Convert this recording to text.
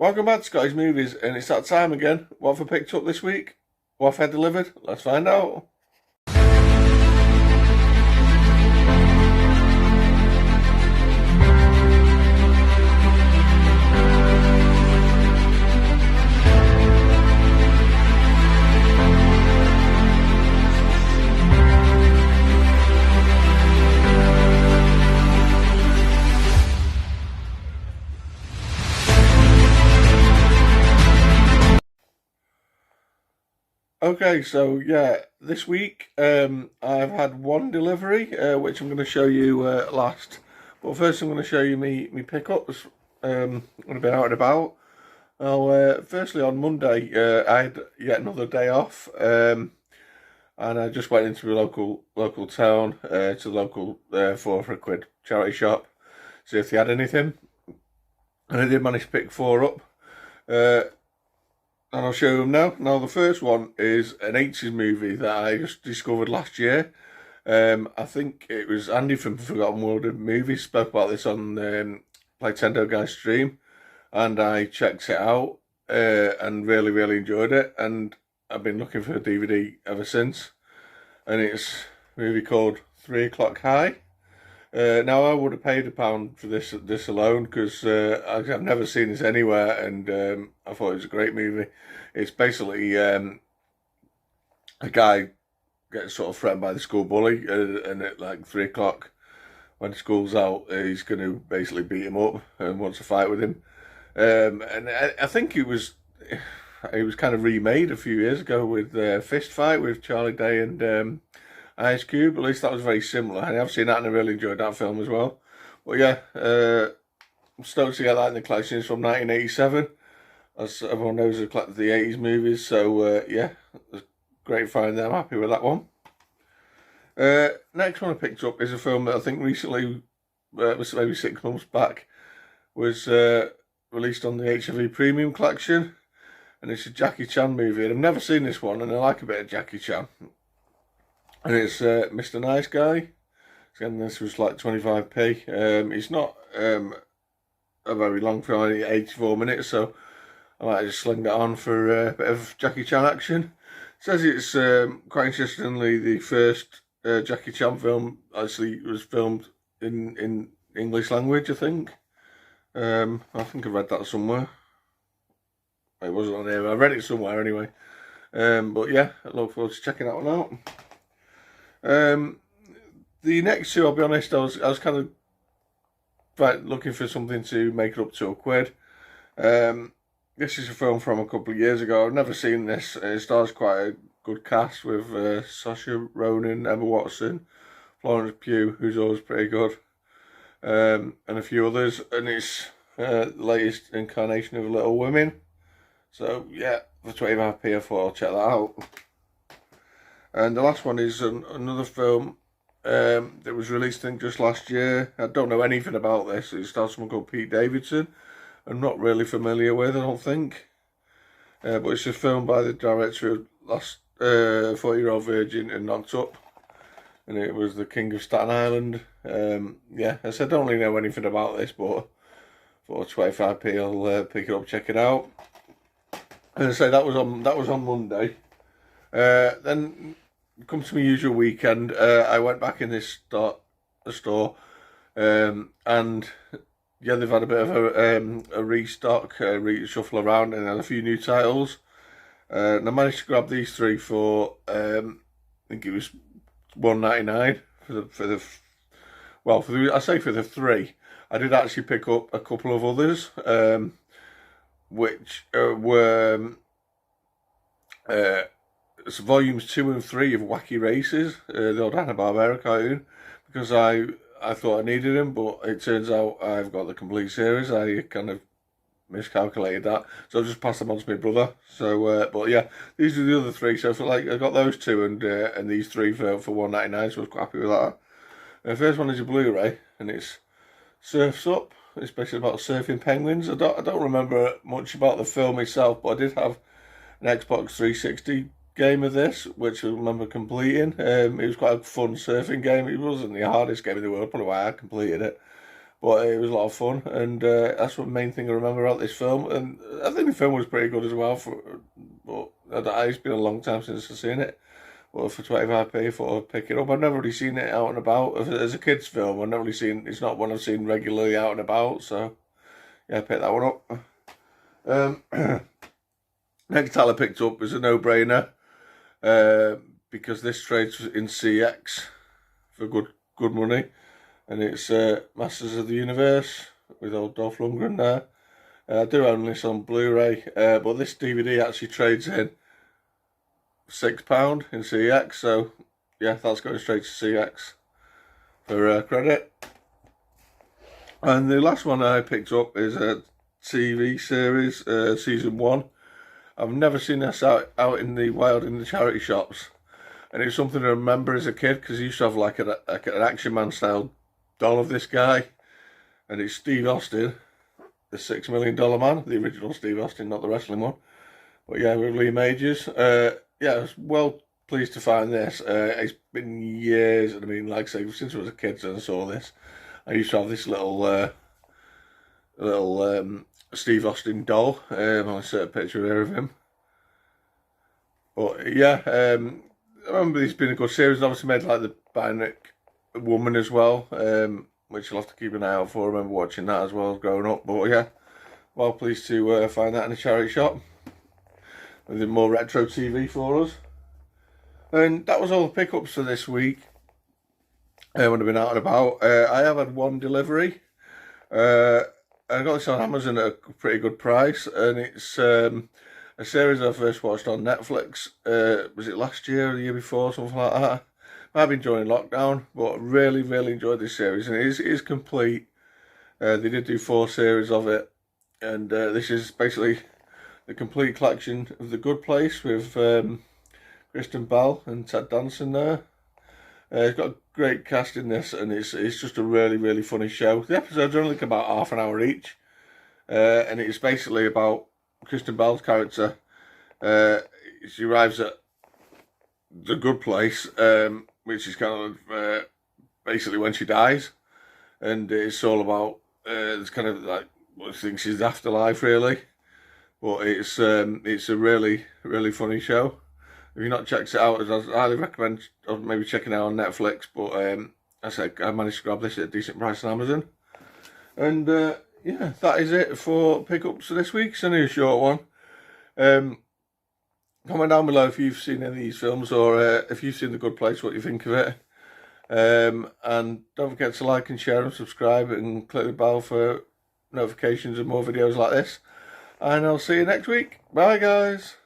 Welcome back to Scottish Movies, and it's that time again. What have I picked up this week? What have I delivered? Let's find out. Okay, so yeah, this week I've had one delivery, which I'm going to show you last. But first, I'm going to show you me pickups. I'm going to be out and about. Well, firstly on Monday, I had yet another day off, and I just went into a local town, to the local 4 for a quid charity shop, see if they had anything, and I did manage to pick 4 up. And I'll show them now. Now, the first one is an 80s movie that I just discovered last year. I think it was Andy from Forgotten World of Movies spoke about this on Nintendo Guy stream, and I checked it out and really enjoyed it. And I've been looking for a DVD ever since. And it's a movie called 3 O'Clock High. Now, I would have paid £1 for this alone because I've never seen this anywhere, and I thought it was a great movie. It's basically a guy gets sort of threatened by the school bully, and at like 3 o'clock when school's out, he's going to basically beat him up and wants to fight with him. And I think it was kind of remade a few years ago with Fist Fight with Charlie Day and Ice Cube. At least that was very similar. I have seen that and I really enjoyed that film as well. But yeah, I'm stoked to get that in the collection. It's from 1987. As everyone knows, the 80s movies. So yeah, it's great find there. I'm happy with that one. Next one I picked up is a film that I think recently, was maybe 6 months back, was released on the HMV Premium collection. And it's a Jackie Chan movie. And I've never seen this one, and I like a bit of Jackie Chan. And it's Mr. Nice Guy. Again, this was like 25p. It's not a very long film, only 84 minutes, so I might just sling that on for a bit of Jackie Chan action. It says it's quite interestingly the first Jackie Chan film actually was filmed in English language, I think. I think I read that somewhere. It wasn't on here, I read it somewhere anyway. But yeah, I look forward to checking that one out. The next two, I'll be honest, I was kind of looking for something to make it up to £1. This is a film from a couple of years ago. I've never seen this. It stars quite a good cast with Saoirse Ronan, Emma Watson, Florence Pugh, who's always pretty good, and a few others. And it's the latest incarnation of Little Women. So yeah, for 25p, I thought I'll check that out. And the last one is another film that was released, I think, just last year. I don't know anything about this. It stars someone called Pete Davidson. I'm not really familiar with, I don't think. But it's a film by the director of Last 40-Year-Old Virgin and Knocked Up. And it was the King of Staten Island. Yeah, I said I don't really know anything about this, but for 25p, I'll pick it up, check it out. And I say that was on Monday. Then come to my usual weekend. I went back in the store, and yeah, they've had a bit of a restock, reshuffle around, and had a few new titles. And I managed to grab these 3 for I think it was £1.99 for the 3. I did actually pick up a couple of others, which were it's volumes 2 and 3 of Wacky Races, the old Hanna-Barbera cartoon, because I thought I needed them, but it turns out I've got the complete series. I kind of miscalculated that, so I just passed them on to my brother. So, but yeah, these are the other 3. So for I got those 2 and these 3 for £1.99. So I was quite happy with that. The first one is a Blu-ray, and it's Surf's Up. It's basically about surfing penguins. I don't remember much about the film itself, but I did have an Xbox 360 game of this, which I remember completing. It was quite a fun surfing game. It wasn't the hardest game in the world, probably why I completed it. but it was a lot of fun, and that's the main thing I remember about this film. And I think the film was pretty good as well. But it's been a long time since I've seen it. But for 25p, I thought I'd pick it up. I've never really seen it out and about as a kids' film. I've never really seen. It's not one I've seen regularly out and about. So yeah, I picked that one up. Next title I picked up is a no-brainer because this trades in CX for good money. And it's Masters of the Universe with old Dolph Lundgren there. I do own this on Blu-ray, but this DVD actually trades in £6 in CX, so yeah, that's going straight to CX for credit. And the last one I picked up is a TV series, season 1. I've never seen this out in the wild in the charity shops, and it's something I remember as a kid because I used to have like an Action Man style doll of this guy, and it's Steve Austin, the $6 Million Man, the original Steve Austin, not the wrestling one. But yeah, with Lee Majors. Yeah, I was well pleased to find this. It's been years, and I mean, like I say, since I was a kid and I saw this, I used to have this little Steve Austin doll. I'll insert a picture here of him. But yeah, I remember it's been a good series. Obviously made like the Bionic Woman as well, which I'll have to keep an eye out for. I remember watching that as well as growing up. But yeah, well pleased to find that in a charity shop with more retro TV for us. And that was all the pickups for this week when I've been out and about. I have had one delivery. I got this on Amazon at a pretty good price, and it's a series I first watched on Netflix. Was it last year or the year before, something like that? Might have been during lockdown, but really enjoyed this series, and it is complete. They did do 4 series of it, and this is basically the complete collection of The Good Place with Kristen Bell and Ted Danson there. It's got a great cast in this, and it's just a really funny show. The episodes only take about half an hour each, and it's basically about Kristen Bell's character. She arrives at the good place, which is kind of basically when she dies, and it's all about it's kind of like what she thinks is the afterlife, really. But it's a really funny show. If you've not checked it out, I highly recommend maybe checking it out on Netflix. But I managed to grab this at a decent price on Amazon. And yeah, that is it for pickups for this week. It's only a short one. Comment down below if you've seen any of these films, or if you've seen The Good Place, what you think of it. And don't forget to like and share and subscribe, and click the bell for notifications of more videos like this. And I'll see you next week. Bye guys.